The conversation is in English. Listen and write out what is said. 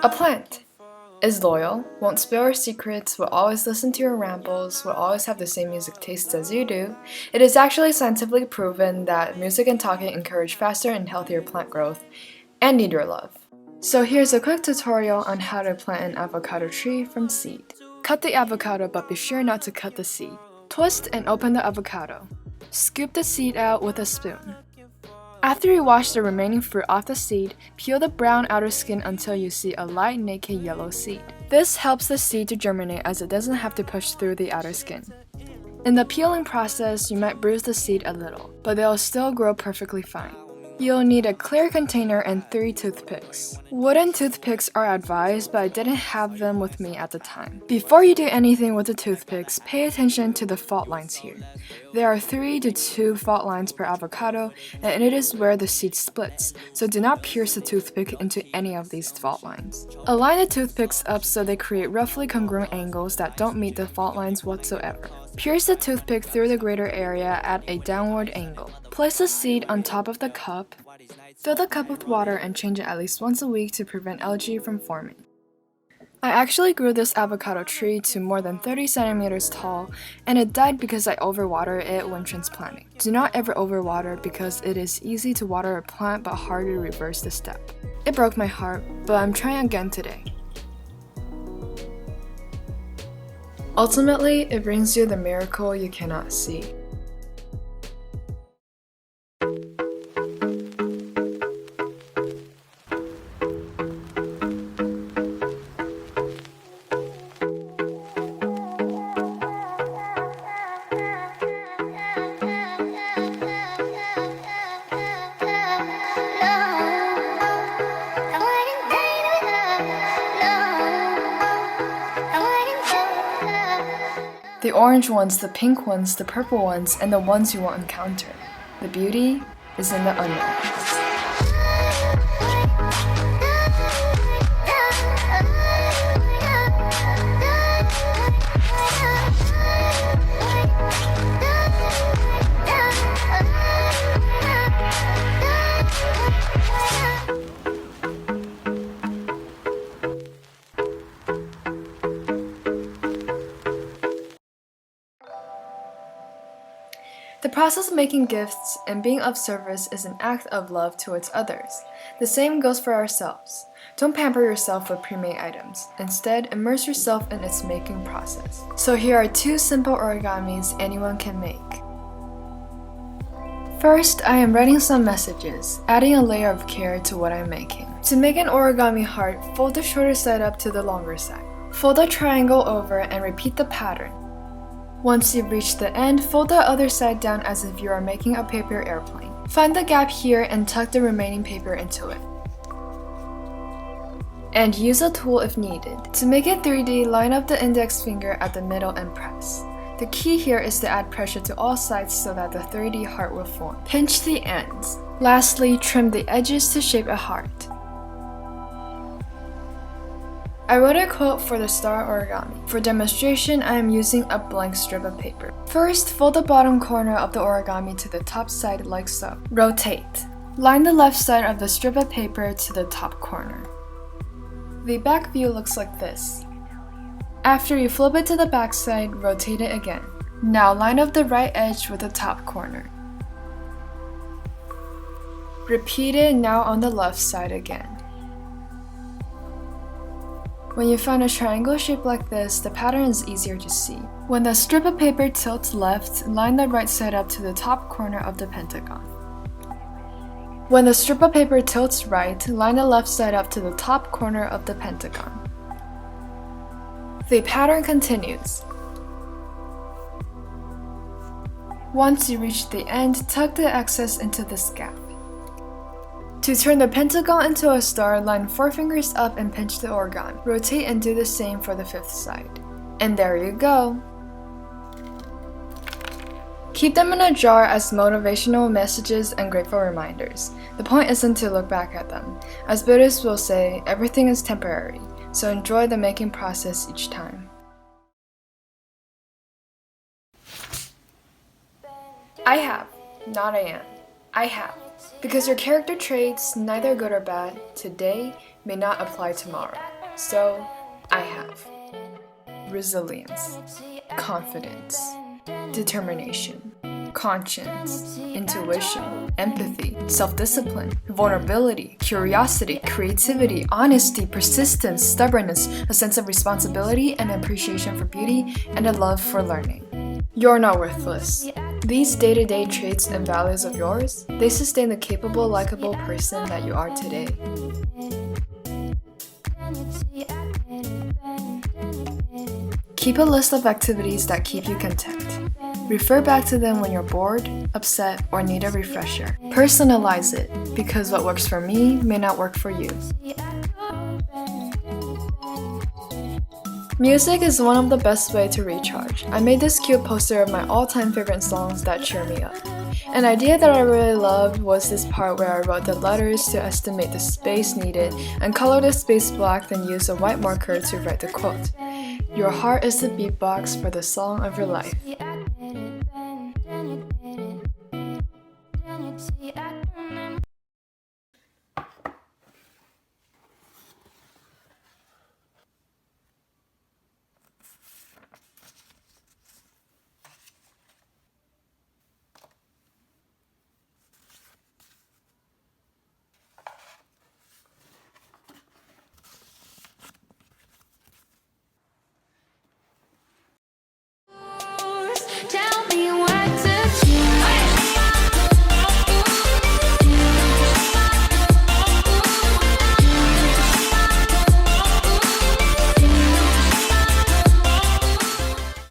A plant is loyal, won't spill your secrets, will always listen to your rambles, will always have the same music tastes as you do. It is actually scientifically proven that music and talking encourage faster and healthier plant growth and need your love. So here's a quick tutorial on how to plant an avocado tree from seed. Cut the avocado, but be sure not to cut the seed. Twist and open the avocado. Scoop the seed out with a spoon. After you wash the remaining fruit off the seed, peel the brown outer skin until you see a light naked yellow seed. This helps the seed to germinate as it doesn't have to push through the outer skin. In the peeling process, you might bruise the seed a little, but they'll still grow perfectly fine. You'll need a clear container and 3 toothpicks. Wooden toothpicks are advised, but I didn't have them with me at the time. Before you do anything with the toothpicks, pay attention to the fault lines here. There are 3 to 2 fault lines per avocado, and it is where the seed splits, so do not pierce the toothpick into any of these fault lines. Align the toothpicks up so they create roughly congruent angles that don't meet the fault lines whatsoever. Pierce the toothpick through the greater area at a downward angle. Place the seed on top of the cup. Fill the cup with water and change it at least once a week to prevent algae from forming. I actually grew this avocado tree to more than 30 centimeters tall, and it died because I overwatered it when transplanting. Do not ever overwater because it is easy to water a plant but hard to reverse the step. It broke my heart, but I'm trying again today. Ultimately, it brings you the miracle you cannot see. The orange ones, the pink ones, the purple ones, and the ones you won't encounter. The beauty is in the unknown. The process of making gifts and being of service is an act of love towards others. The same goes for ourselves. Don't pamper yourself with pre-made items. Instead, immerse yourself in its making process. So here are 2 simple origamis anyone can make. First, I am writing some messages, adding a layer of care to what I'm making. To make an origami heart, fold the shorter side up to the longer side. Fold the triangle over and repeat the pattern. Once you've reached the end, fold the other side down as if you are making a paper airplane. Find the gap here and tuck the remaining paper into it. And use a tool if needed. To make it 3D, line up the index finger at the middle and press. The key here is to add pressure to all sides so that the 3D heart will form. Pinch the ends. Lastly, trim the edges to shape a heart. I wrote a quote for the star origami. For demonstration, I am using a blank strip of paper. First, fold the bottom corner of the origami to the top side like so. Rotate. Line the left side of the strip of paper to the top corner. The back view looks like this. After you flip it to the back side, rotate it again. Now line up the right edge with the top corner. Repeat it now on the left side again. When you find a triangle shape like this, the pattern is easier to see. When the strip of paper tilts left, line the right side up to the top corner of the pentagon. When the strip of paper tilts right, line the left side up to the top corner of the pentagon. The pattern continues. Once you reach the end, tuck the excess into this gap. To turn the pentagon into a star, line 4 fingers up and pinch the origami. Rotate and do the same for the 5th side. And there you go! Keep them in a jar as motivational messages and grateful reminders. The point isn't to look back at them. As Buddhists will say, everything is temporary, so enjoy the making process each time. I have, not I am. I have. Because your character traits, neither good or bad, today may not apply tomorrow. So, I have resilience, confidence, determination, conscience, intuition, empathy, self-discipline, vulnerability, curiosity, creativity, honesty, persistence, stubbornness, a sense of responsibility and appreciation for beauty, and a love for learning. You're not worthless. These day-to-day traits and values of yours, they sustain the capable, likable person that you are today. Keep a list of activities that keep you content. Refer back to them when you're bored, upset, or need a refresher. Personalize it, because what works for me may not work for you. Music is one of the best ways to recharge. I made this cute poster of my all-time favorite songs that cheer me up. An idea that I really loved was this part where I wrote the letters to estimate the space needed and color the space black, then use a white marker to write the quote. Your heart is the beatbox for the song of your life.